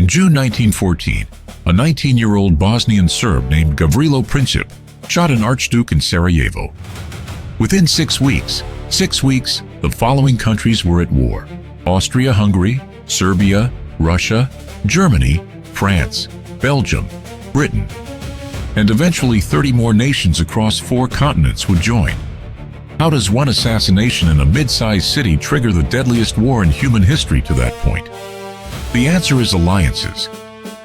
June 1914, a 19-year-old Bosnian Serb named Gavrilo Princip shot an archduke in Sarajevo. Within 6 weeks, the following countries were at war: Austria-Hungary, Serbia, Russia, Germany, France, Belgium, Britain, and eventually 30 more nations across 4 continents would join. How does one assassination in a mid-sized city trigger the deadliest war in human history to that point? The answer is alliances.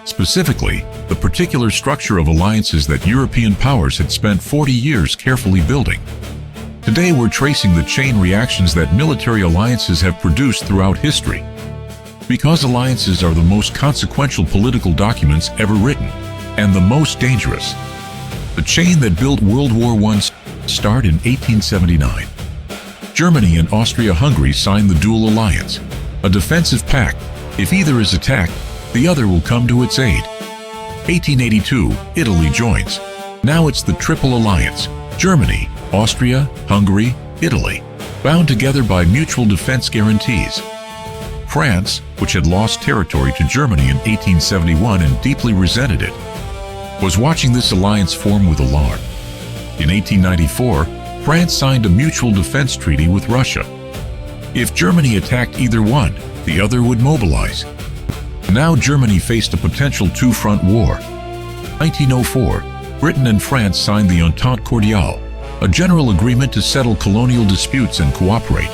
Specifically, the particular structure of alliances that European powers had spent 40 years carefully building. Today we're tracing the chain reactions that military alliances have produced throughout history. Because alliances are the most consequential political documents ever written, and the most dangerous. The chain that built World War I started in 1879. Germany and Austria-Hungary signed the Dual Alliance, a defensive pact. If either is attacked, the other will come to its aid. 1882, Italy joins. Now it's the Triple Alliance: Germany, Austria, Hungary, Italy, bound together by mutual defense guarantees. France, which had lost territory to Germany in 1871 and deeply resented it, was watching this alliance form with alarm. In 1894, France signed a mutual defense treaty with Russia. If Germany attacked either one, the other would mobilize. Now Germany faced a potential two-front war. 1904, Britain and France signed the Entente Cordiale, a general agreement to settle colonial disputes and cooperate.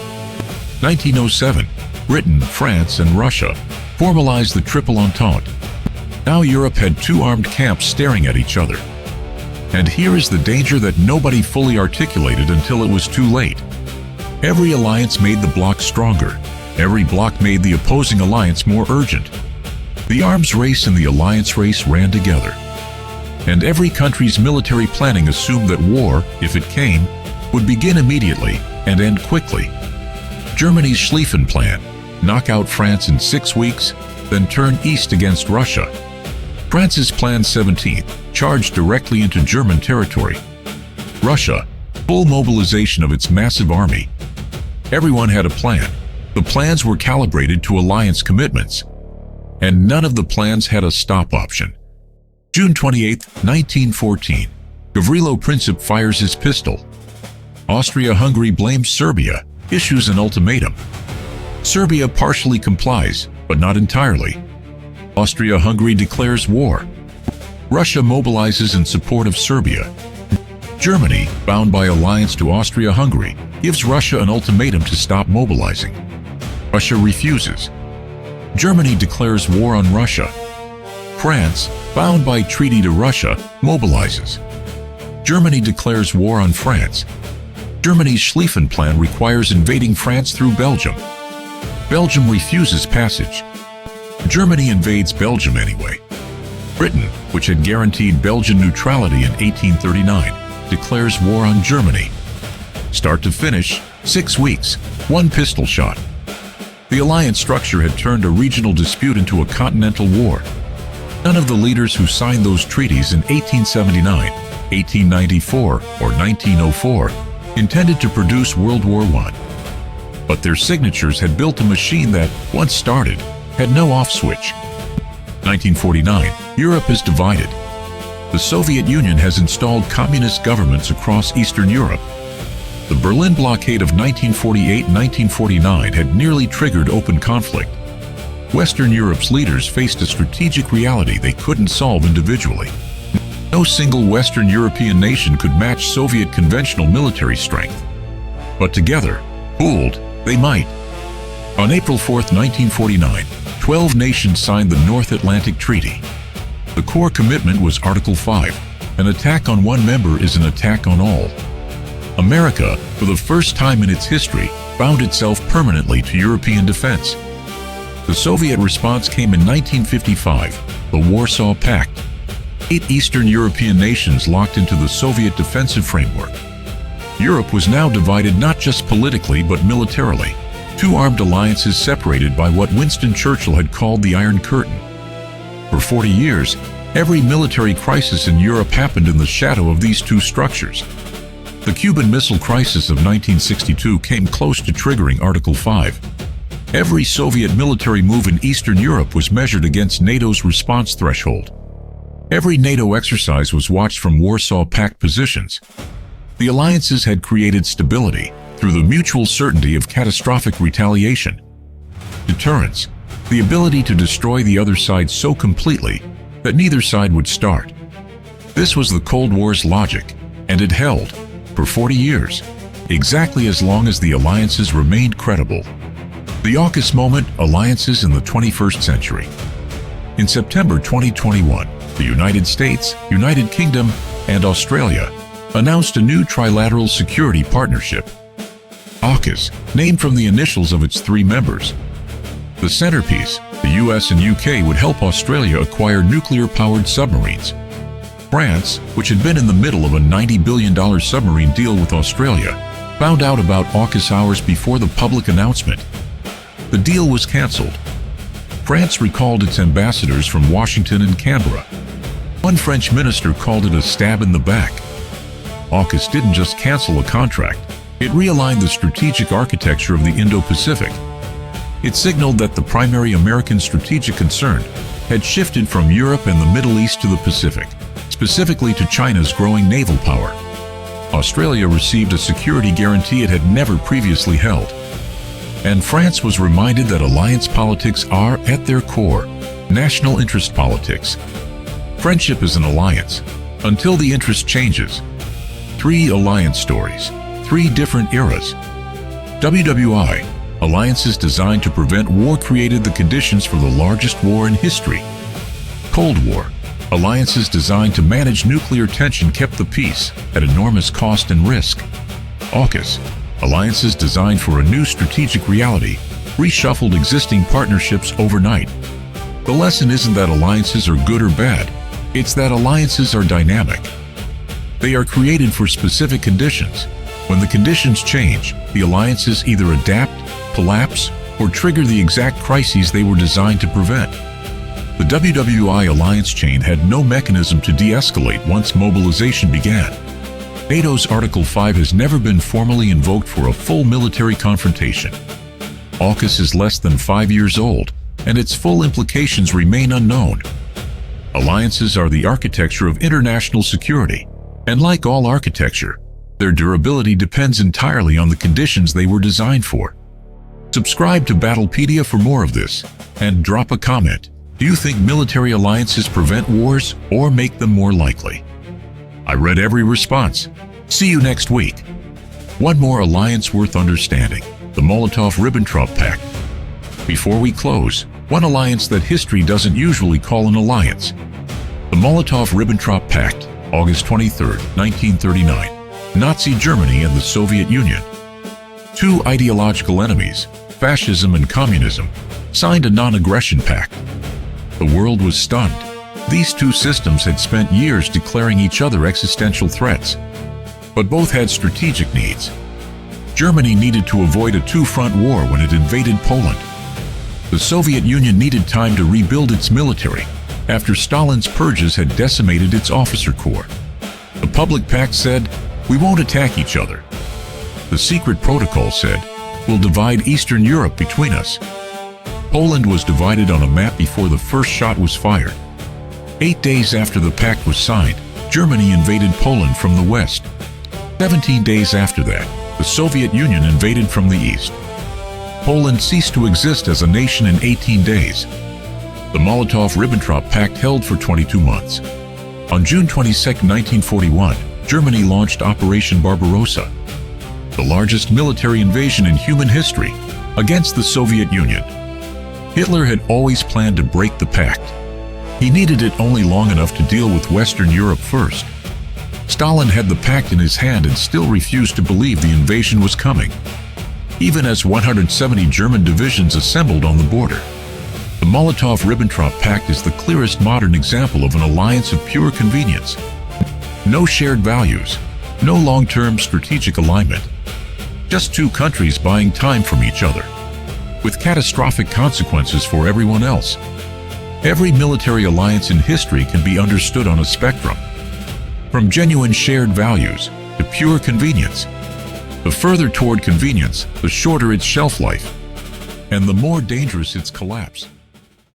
1907, Britain, France, and Russia formalized the Triple Entente. Now Europe had 2 armed camps staring at each other. And here is the danger that nobody fully articulated until it was too late. Every alliance made the bloc stronger. Every bloc made the opposing alliance more urgent. The arms race and the alliance race ran together. And every country's military planning assumed that war, if it came, would begin immediately and end quickly. Germany's Schlieffen Plan: knock out France in 6 weeks, then turn east against Russia. France's Plan 17 charged directly into German territory. Russia: full mobilization of its massive army. Everyone had a plan. The plans were calibrated to alliance commitments. And none of the plans had a stop option. June 28, 1914, Gavrilo Princip fires his pistol. Austria-Hungary blames Serbia, issues an ultimatum. Serbia partially complies, but not entirely. Austria-Hungary declares war. Russia mobilizes in support of Serbia. Germany, bound by alliance to Austria-Hungary, gives Russia an ultimatum to stop mobilizing. Russia refuses. Germany declares war on Russia. France, bound by treaty to Russia, mobilizes. Germany declares war on France. Germany's Schlieffen Plan requires invading France through Belgium. Belgium refuses passage. Germany invades Belgium anyway. Britain, which had guaranteed Belgian neutrality in 1839, declares war on Germany. Start to finish, 6 weeks, 1 pistol shot. The alliance structure had turned a regional dispute into a continental war. None of the leaders who signed those treaties in 1879, 1894, or 1904 intended to produce World War I. But their signatures had built a machine that, once started, had no off switch. 1949, Europe is divided. The Soviet Union has installed communist governments across Eastern Europe. The Berlin blockade of 1948 and 1949 had nearly triggered open conflict. Western Europe's leaders faced a strategic reality they couldn't solve individually. No single Western European nation could match Soviet conventional military strength. But together, pooled, they might. On April 4, 1949, 12 nations signed the North Atlantic Treaty. The core commitment was Article 5. An attack on one member is an attack on all. America, for the first time in its history, bound itself permanently to European defense. The Soviet response came in 1955, the Warsaw Pact. 8 Eastern European nations locked into the Soviet defensive framework. Europe was now divided not just politically but militarily. 2 armed alliances separated by what Winston Churchill had called the Iron Curtain. For 40 years, every military crisis in Europe happened in the shadow of these 2 structures. The Cuban Missile Crisis of 1962 came close to triggering Article 5. Every Soviet military move in Eastern Europe was measured against NATO's response threshold. Every NATO exercise was watched from Warsaw Pact positions. The alliances had created stability through the mutual certainty of catastrophic retaliation. Deterrence, the ability to destroy the other side so completely that neither side would start. This was the Cold War's logic, and it held for 40 years, exactly as long as the alliances remained credible. The AUKUS moment, alliances in the 21st century. In September 2021, the United States, United Kingdom, and Australia announced a new trilateral security partnership. AUKUS, named from the initials of its three members. The centerpiece, the US and UK, would help Australia acquire nuclear-powered submarines. France, which had been in the middle of a $90 billion submarine deal with Australia, found out about AUKUS hours before the public announcement. The deal was cancelled. France recalled its ambassadors from Washington and Canberra. One French minister called it a stab in the back. AUKUS didn't just cancel a contract, it realigned the strategic architecture of the Indo-Pacific. It signaled that the primary American strategic concern had shifted from Europe and the Middle East to the Pacific, specifically to China's growing naval power. Australia received a security guarantee it had never previously held. And France was reminded that alliance politics are, at their core, national interest politics. Friendship is an alliance, until the interest changes. 3 alliance stories, 3 different eras. WWI, alliances designed to prevent war created the conditions for the largest war in history. Cold War, alliances designed to manage nuclear tension kept the peace at enormous cost and risk. AUKUS, alliances designed for a new strategic reality, reshuffled existing partnerships overnight. The lesson isn't that alliances are good or bad, it's that alliances are dynamic. They are created for specific conditions. When the conditions change, the alliances either adapt, collapse, or trigger the exact crises they were designed to prevent. The WWI alliance chain had no mechanism to de-escalate once mobilization began. NATO's Article 5 has never been formally invoked for a full military confrontation. AUKUS is less than 5 years old, and its full implications remain unknown. Alliances are the architecture of international security, and like all architecture, their durability depends entirely on the conditions they were designed for. Subscribe to Battlepedia for more of this, and drop a comment. Do you think military alliances prevent wars or make them more likely? I read every response. See you next week. One more alliance worth understanding, the Molotov-Ribbentrop Pact. Before we close, one alliance that history doesn't usually call an alliance. The Molotov-Ribbentrop Pact, August 23, 1939. Nazi Germany and the Soviet Union. 2 ideological enemies, fascism and communism, signed a non-aggression pact. The world was stunned. These 2 systems had spent years declaring each other existential threats. But both had strategic needs. Germany needed to avoid a 2-front war when it invaded Poland. The Soviet Union needed time to rebuild its military after Stalin's purges had decimated its officer corps. The public pact said, "We won't attack each other." The secret protocol said, "We'll divide Eastern Europe between us." Poland was divided on a map before the first shot was fired. 8 days after the pact was signed, Germany invaded Poland from the west. 17 days after that, the Soviet Union invaded from the east. Poland ceased to exist as a nation in 18 days. The Molotov-Ribbentrop Pact held for 22 months. On June 22, 1941, Germany launched Operation Barbarossa, the largest military invasion in human history, against the Soviet Union. Hitler had always planned to break the pact. He needed it only long enough to deal with Western Europe first. Stalin had the pact in his hand and still refused to believe the invasion was coming, even as 170 German divisions assembled on the border. The Molotov-Ribbentrop Pact is the clearest modern example of an alliance of pure convenience. No shared values, no long-term strategic alignment. Just 2 countries buying time from each other, with catastrophic consequences for everyone else. Every military alliance in history can be understood on a spectrum, from genuine shared values to pure convenience. The further toward convenience, the shorter its shelf life. and the more dangerous its collapse.